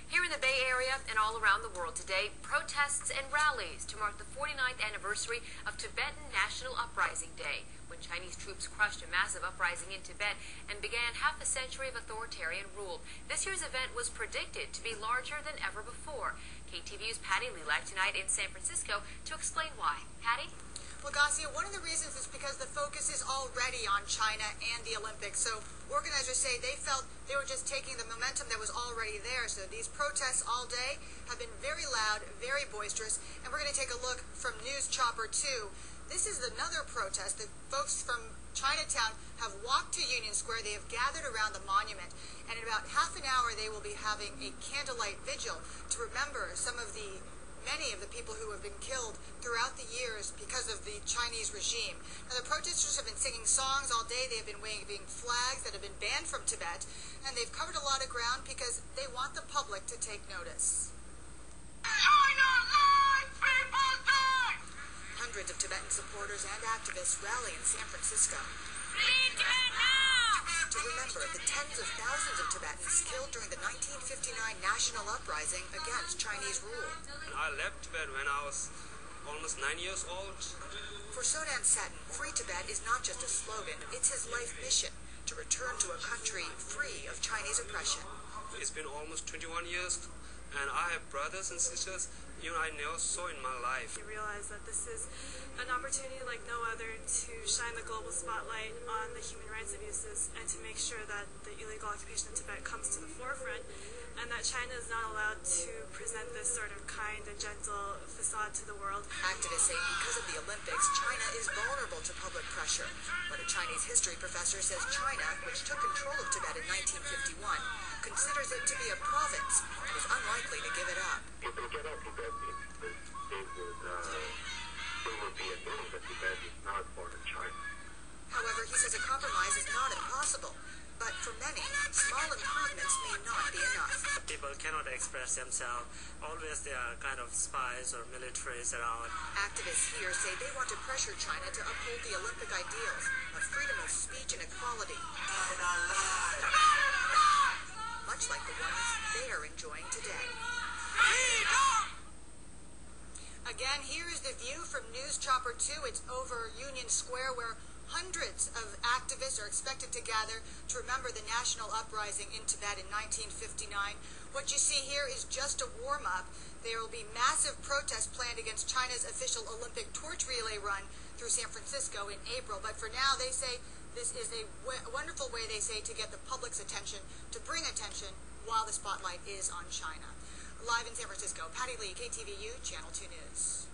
Here in the Bay Area and all around the world today, protests and rallies to mark the 49th anniversary of Tibetan National Uprising Day, when Chinese troops crushed a massive uprising in Tibet and began half a century of authoritarian rule. This year's event was predicted to be larger than ever before. KTVU's Patty Lee live tonight in San Francisco to explain why. Patty? Well, Garcia, one of the reasons is because the focus is already on China and the Olympics. So organizers say they felt they were just taking the momentum that was already there. So these protests all day have been very loud, very boisterous. And we're going to take a look from News Chopper 2. This is another protest. The folks from Chinatown have walked to Union Square. They have gathered around the monument. And in about half an hour, they will be having a candlelight vigil to remember many of the people who have been killed throughout the years because of the Chinese regime. Now, the protesters have been singing songs all day. They have been waving flags that have been banned from Tibet, and they've covered a lot of ground because they want the public to take notice. China lies! People die! Hundreds of Tibetan supporters and activists rally in San Francisco to remember the tens of thousands of Tibetans killed during the 1959 National Uprising against Chinese rule. I left Tibet when I was almost 9 years old. For Sodan Satin, Free Tibet is not just a slogan, it's his life mission to return to a country free of Chinese oppression. It's been almost 21 years, and I have brothers and sisters I never saw in my life. I realize that this is an opportunity like no other to shine the global spotlight on the human rights abuses and to make sure that the illegal occupation in Tibet comes to the forefront, and that China is not allowed to present this sort of kind and gentle facade to the world. Activists say because of the Olympics, China is vulnerable to public pressure. But a Chinese history professor says China, which took control of Tibet in 1951, considers it to be a province and is unlikely to give it up. If they get out Tibet, they will be admitting that Tibet is not part of China. However, he says a compromise is not impossible. But for many, small improvements may not be enough. People cannot express themselves. Always there are kind of spies or militaries around. Activists here say they want to pressure China to uphold the Olympic ideals of freedom of speech and equality, much like the ones they are enjoying today. Again, here is the view from News Chopper 2. It's over Union Square, where hundreds of activists are expected to gather to remember the national uprising in Tibet in 1959. What you see here is just a warm-up. There will be massive protests planned against China's official Olympic torch relay run through San Francisco in April. But for now, they say this is a wonderful way, they say, to get the public's attention, to bring attention while the spotlight is on China. Live in San Francisco, Patty Lee, KTVU, Channel 2 News.